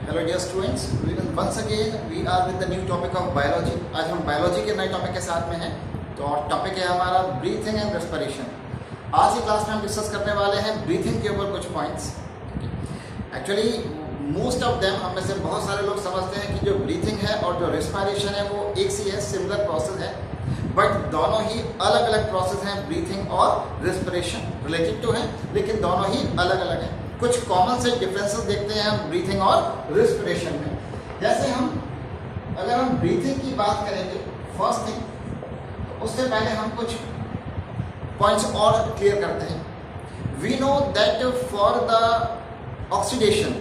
Hello dear students, once again we are with the new topic of biology. आज हम biology के नए topic के साथ में हैं। तो टॉपिक है हमारा ब्रीथिंग एंड रेस्पिरेशन। आज की क्लास में हम डिस्कस करने वाले हैं ब्रीथिंग के ऊपर कुछ points. Actually most of them हम में से बहुत सारे लोग समझते हैं कि जो ब्रीथिंग है और जो रेस्पिरेशन है वो एक सी है, सिमिलर प्रोसेस है, बट दोनों ही अलग अलग प्रोसेस हैं। ब्रीथिंग और रेस्पिरेशन रिलेटेड तो हैं, लेकिन दोनों ही अलग अलग हैं। कुछ कॉमन से डिफरेंसेस देखते हैं हम ब्रीथिंग और रेस्पिरेशन में। जैसे अगर हम ब्रीथिंग की बात करेंगे फर्स्ट थिंग, तो उससे पहले हम कुछ पॉइंट्स और क्लियर करते हैं। We know that for the oxidation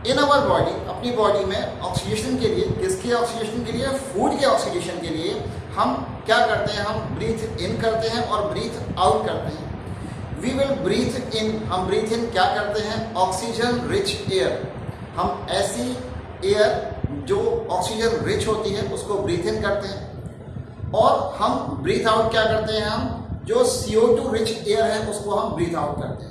in our body, अपनी बॉडी में ऑक्सीडेशन के लिए, किसके ऑक्सीडेशन के लिए? फूड के ऑक्सीडेशन के लिए हम क्या करते हैं? हम ब्रीथ इन करते हैं और ब्रीथ आउट करते हैं। वी विल ब्रीथ इन, हम ब्रीथ इन क्या करते हैं? Oxygen rich air. हम ऐसी एयर जो ऑक्सीजन रिच होती है उसको ब्रीथ इन करते हैं, और हम ब्रीथ आउट क्या करते हैं? हम जो CO2 रिच एयर है उसको हम ब्रीथ आउट करते हैं।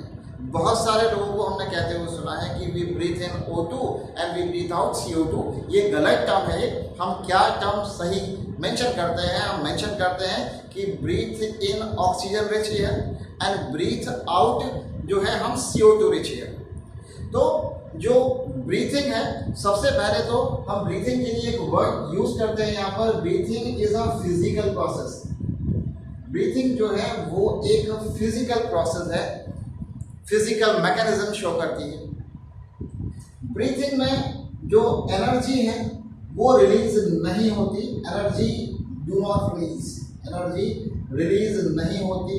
बहुत सारे लोगों को हमने कहते हुए सुना है कि we breathe in O2 and we breathe out CO2। ये गलत टर्म है। हम क्या टर्म सही मेंशन करते हैं? हम मेंशन करते हैं कि breathe in oxygen rich air and breathe out जो है हम CO2 रिच एयर। तो जो ब्रीथिंग है, सबसे पहले तो हम ब्रीथिंग के लिए एक वर्ड यूज करते हैं यहाँ पर। Breathing is a physical process. Breathing जो है वो एक फिजिकल प्रोसेस है, फिजिकल मैकेनिज्म शो करती है। ब्रीथिंग में जो एनर्जी है वो रिलीज नहीं होती। Energy do not release, energy release नहीं होती,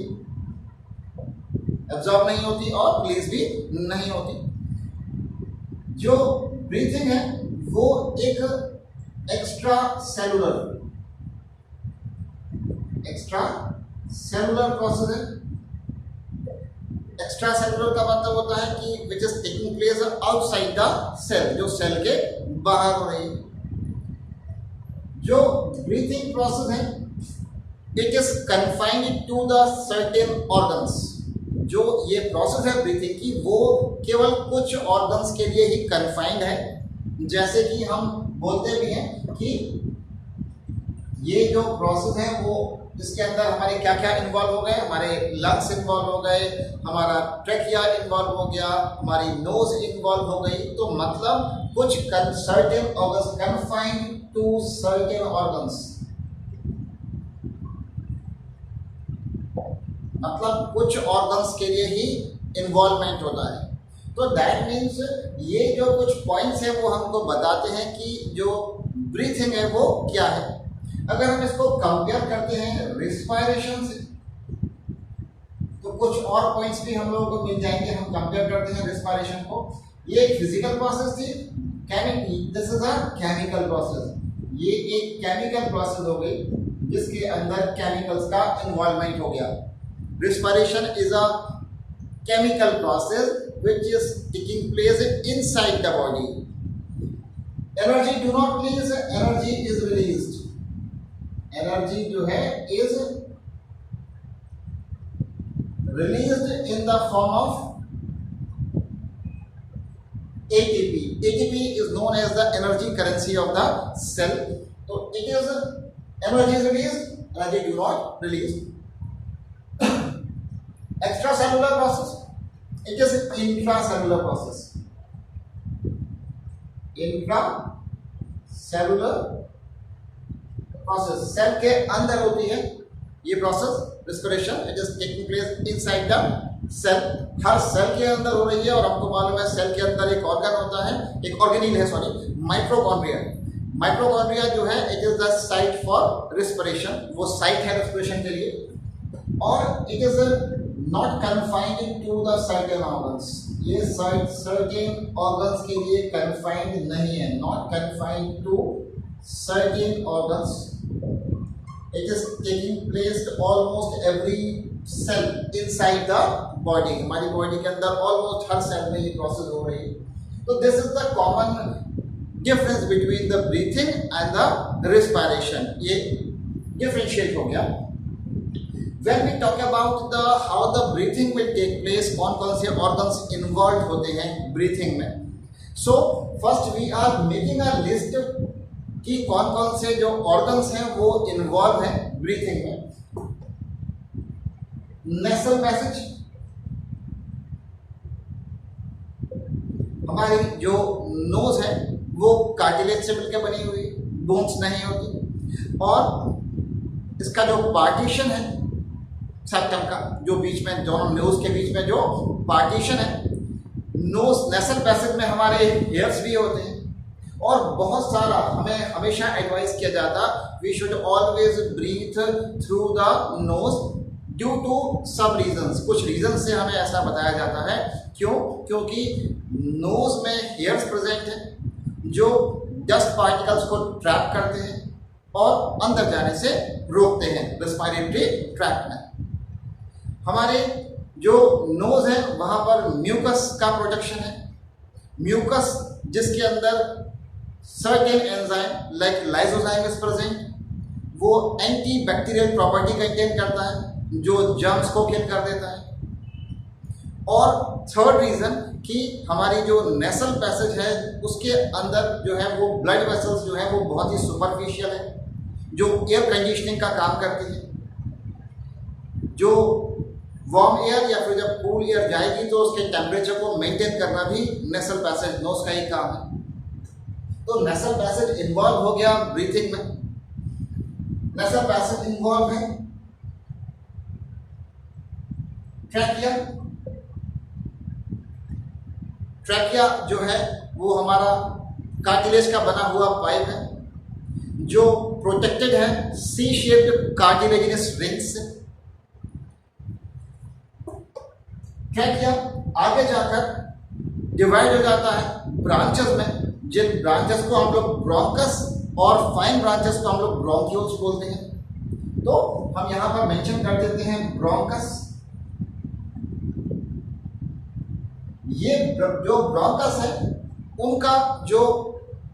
एब्जॉर्ब नहीं होती और रिलीज भी नहीं होती। जो ब्रीथिंग है वो एक एक्स्ट्रा सेलुलर प्रोसेस है। एक्स्ट्रा सेलुलर का मतलब होता है कि which is taking place outside the cell, जो सेल के बाहर हो रही है। जो ब्रीथिंग प्रोसेस है it is confined to the certain organs. जो ये प्रोसेस है ब्रीथिंग की वो केवल कुछ ऑर्गन्स के लिए ही कन्फाइंड है। जैसे कि हम बोलते भी हैं कि ये जो प्रोसेस है वो इसके अंदर हमारे क्या क्या इन्वॉल्व हो गए? हमारे लंग्स इन्वॉल्व हो गए, हमारा ट्रैकिया इन्वॉल्व हो गया, हमारी नोज इन्वॉल्व हो गई। तो मतलब कुछ certain organs, confined to certain organs, मतलब कुछ ऑर्गन्स के लिए ही इन्वॉल्वमेंट होता है। तो दैट मीन्स ये जो कुछ पॉइंट्स हैं वो हमको बताते हैं कि जो ब्रीथिंग है वो क्या है। अगर हम इसको कंपेयर करते हैं रेस्पिरेशन से, तो कुछ और पॉइंट्स भी हम लोगों को मिल जाएंगे। हम कंपेयर करते हैं रेस्पिरेशन को। ये एक फिजिकल प्रोसेस थी, this is a chemical process. ये एक केमिकल प्रोसेस हो गई जिसके अंदर केमिकल्स का इन्वॉल्वमेंट हो गया। Respiration is a chemical process which is taking place inside the body. Energy do not release, energy is released. Energy जो है is released in the form of ATP. ATP is known as the energy currency of the cell. So it is energy is released, energy do not release. Extracellular process, it is intracellular process. Intracellular process, cell के अंदर होती है ये process respiration. It is taking place inside the cell. हर cell के अंदर हो रही है, और आपको मालूम है सेल के अंदर एक ऑर्गन होता है, एक ऑर्गेनील है, सॉरी, माइटोकॉन्ड्रिया। माइटोकॉन्ड्रिया जो है it is the site for respiration, वो साइट है रेस्पिरेशन के लिए। और it is not confined to the certain organs. ये सर्टेन ऑर्गन्स के लिए कन्फाइंड नहीं है, not confined to certain organs. It is taking place almost every cell inside the body. हमारी बॉडी के अंदर ऑलमोस्ट हर सेल में ये प्रोसेस हो रही है। तो this is the common difference between the breathing and the respiration. ये डिफरेंशिएट हो गया। When we talk about how the breathing will take place कौन कौन से ऑर्गन्स इन्वॉल्व होते हैं ब्रीथिंग में। So first we are making a list कि कौन कौन से जो ऑर्गन्स हैं वो इन्वॉल्व हैं ब्रीथिंग में। नेसल पैसेज, हमारी जो नोज है वो कार्टिलेज से मिलकर बनी हुई, बोन्स नहीं होती। और इसका जो पार्टीशन है सेप्टम का, जो बीच में दोनों नोज के बीच में जो पार्टीशन है, नोज नेसल पैसेज में हमारे हेयर्स भी होते हैं। और बहुत सारा हमें हमेशा एडवाइस किया जाता, we should always breathe through the nose due to सब रीजंस। कुछ रीजन से हमें ऐसा बताया जाता है। क्यों? क्योंकि नोज में हेयर्स प्रेजेंट है जो डस्ट पार्टिकल्स को ट्रैप करते हैं और अंदर जाने से रोकते हैं रेस्पिरेटरी ट्रैक्ट में। हमारे जो नोज है वहाँ पर म्यूकस का प्रोडक्शन है। म्यूकस जिसके अंदर certain enzyme like lysozyme is present, वो एंटी बैक्टीरियल प्रॉपर्टी कंटेन करता है जो जर्म्स को किल कर देता है। और थर्ड रीजन कि हमारी जो नेसल पैसेज है उसके अंदर जो है वो ब्लड वेसल्स जो है वो बहुत ही सुपरफिशियल है, जो एयर कंडीशनिंग का काम करती है। जो वार्म एयर या फिर जब कूल एयर जाएगी तो उसके टेम्परेचर को मेंटेन करना भी नेसल पैसेज नोज का ही काम है। तो नेसल पैसेज इन्वॉल्व हो गया ब्रीथिंग में। नेसल पैसेज इन्वॉल्व है ट्रैकिया। ट्रैकिया जो है वो हमारा कार्टिलेज का बना हुआ पाइप है जो प्रोटेक्टेड है सी शेप्ड कार्टिलेजिनस रिंग्स से। ट्रैकिया आगे जाकर डिवाइड हो जाता है ब्रांचेस में, जिन ब्रांचेस को हम लोग ब्रोंकस और फाइन ब्रांचेस को हम लोग ब्रोंक्यूल्स बोलते हैं। तो हम यहाँ पर मेंशन कर देते हैं ब्रोंकस। ये जो ब्रोंकस है उनका जो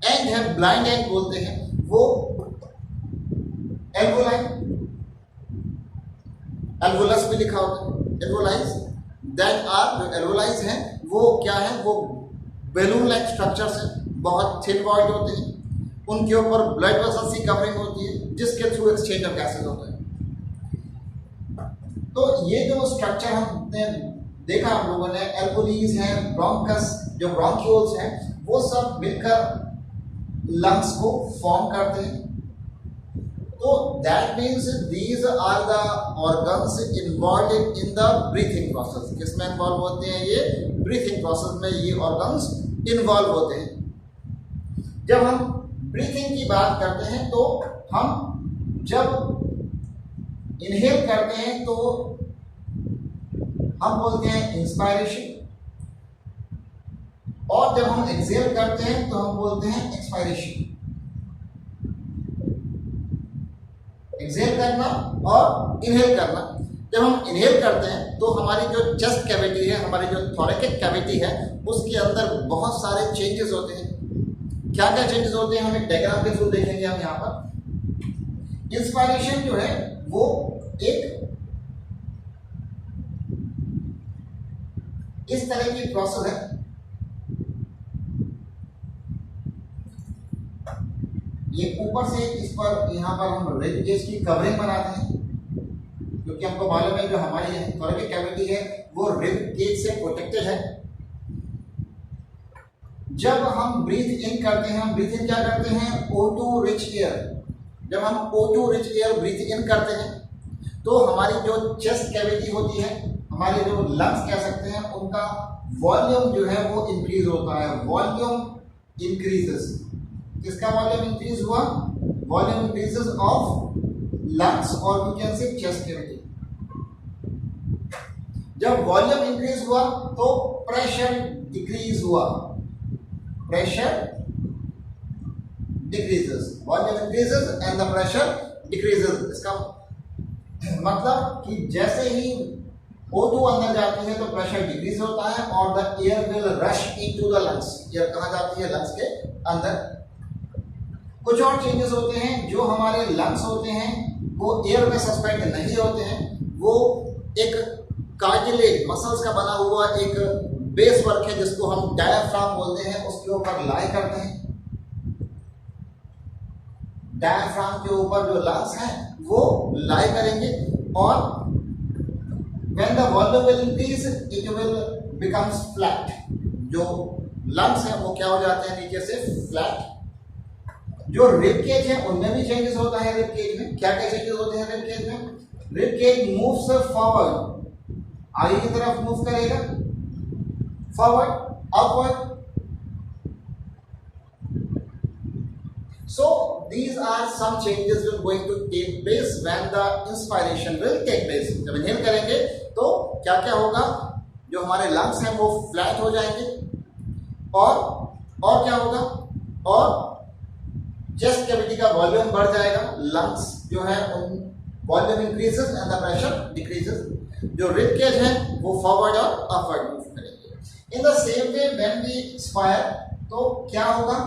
एंड है, ब्लाइंड एंड बोलते हैं, वो एल्वोलाई, एल्वोलस भी लिखा होता है, एल्वोलाइज। दैट आर जो एल्वोलाइज हैं वो क्या है, वो बैलून लाइक स्ट्रक्चर्स हैं, बहुत थिन वॉल्ड होते हैं, उनके ऊपर ब्लड वेसल्स की कवरिंग होती है जिसके थ्रू एक्सचेंज ऑफ गैसेज होता है। तो ये जो स्ट्रक्चर हमने देखा हम लोगों ने, एल्वोलीज हैं, ब्रोंकस, जो ब्रोंक्यूल्स हैं, वो सब मिलकर लंग्स को फॉर्म करते हैं। तो that means these are the organs involve in the breathing process. किसमें इन्वॉल्व होते हैं? ये ब्रीथिंग प्रोसेस में ये ऑर्गन्स इन्वॉल्व होते हैं। जब हम ब्रीथिंग की बात करते हैं तो हम जब इनहेल करते हैं तो हम बोलते हैं इंस्पायरेशन, और जब हम एक्सहेल करते हैं तो हम बोलते हैं एक्सपायरेशन। एक्सहेल करना और इनहेल करना। जब हम इनहेल करते हैं तो हमारी जो चेस्ट कैविटी है, हमारी जो थोरेकिक कैविटी है, उसके अंदर बहुत सारे चेंजेस होते हैं। क्या क्या चेंजेस होते हैं हम एक डायग्राम के थ्रू देखेंगे हम यहाँ पर। इंस्पायरेशन जो है वो एक इस तरह की प्रोसेस है। ये ऊपर से इस पर यहाँ पर हम रिब केज की कवरिंग बनाते हैं, क्योंकि हमको मालूम है जो हमारी थोरेकिक कैविटी है वो रिब केज से प्रोटेक्टेड है। जब हम ब्रीथ इन करते हैं, हम ब्रीथ इन क्या करते हैं? O2 rich air. जब हम O2 रिच एयर ब्रीथ इन करते हैं तो हमारी जो चेस्ट कैविटी होती है, हमारे जो लंग्स कह सकते हैं, उनका वॉल्यूम जो है वो इंक्रीज होता है। Volume increases. किसका वॉल्यूम इंक्रीज हुआ? वॉल्यूम इंक्रीजेस ऑफ लंग्स और we can say chest cavity. जब वॉल्यूम इंक्रीज हुआ तो प्रेशर डिक्रीज हुआ। Pressure decreases, volume increases and the pressure decreases. इसका मतलब कि जैसे ही O2 अंदर जाती है तो प्रेशर डिक्रीज होता है और the air will rush into the lungs. Air कहाँ जाती है? लंग्स के अंदर। कुछ और चेंजेस होते हैं। जो हमारे लंग्स होते हैं वो एयर में सस्पेंड नहीं होते हैं, वो एक कार्टिलेज मसल्स का बना हुआ एक बेस वर्क है जिसको हम डायफ्राम बोलते हैं, उसके ऊपर लाई करते हैं। डायफ्राम के ऊपर जो लंग्स हैं वो लाई करेंगे और when the volume will increase it will becomes flat। जो लंग्स हैं वो क्या हो जाते हैं नीचे से फ्लैट। जो रिब केज है उनमें भी चेंजेस होता है। रिब केज में क्या क्या चेंजेस होते हैं? रिब केज में रिब केज मूव्स फॉरवर्ड, आगे की तरफ मूव करेगा, forward, upward. So these are some changes will going to take place when the inspiration will take place। जब इनहेल करेंगे तो क्या क्या होगा? जो हमारे लंग्स हैं वो फ्लैट हो जाएंगे और क्या होगा? और चेस्ट कैविटी का वॉल्यूम बढ़ जाएगा। लंग्स जो है उन volume increases and the pressure decreases. जो रिब केज है वो फॉरवर्ड और अपवर्ड मूव करेंगे। In the same way when we inspire तो क्या होगा?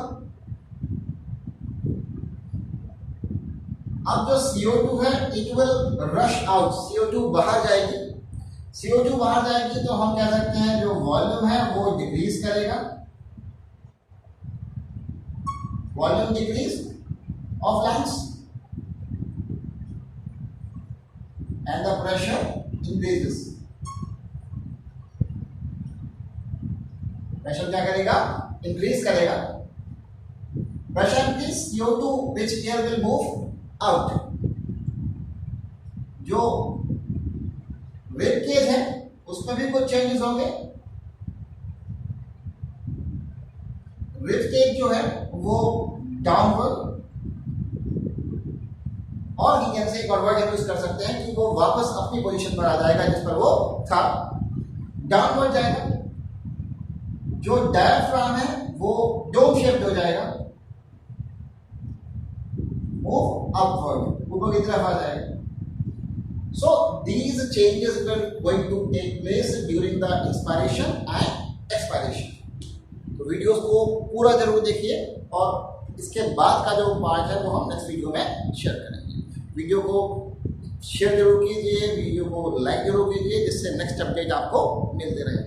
अब जो CO2 है it will rush out, CO2 बाहर जाएगी। CO2 बाहर जाएगी तो हम कह सकते हैं जो वॉल्यूम है वो डिक्रीज करेगा, volume decrease of lungs and the pressure increases. Pressure क्या करेगा? इंक्रीज करेगा। Pressure increase, CO2 which air will move out. जो रिब केज है उसमें भी कुछ चेंजेस होंगे। रिब केज जो है वो डाउनवर्ड और ही से एक और वर्ड हम यूज कर सकते हैं कि वो वापस अपनी पोजीशन पर आ जाएगा जिस पर वो था। डाउनवर्ड जाएगा। जो डायफ्राम है वो डोम शेप्ड हो जाएगा, upward, ऊपर की तरफ आ जाएगा। So these changes were going to take place during the inspiration and expiration। तो वीडियोस को पूरा जरूर देखिए और इसके बाद का जो पार्ट है वो हम नेक्स्ट वीडियो में शेयर करेंगे। वीडियो को शेयर जरूर कीजिए, वीडियो को लाइक जरूर कीजिए जिससे नेक्स्ट अपडेट आपको मिलते रहे।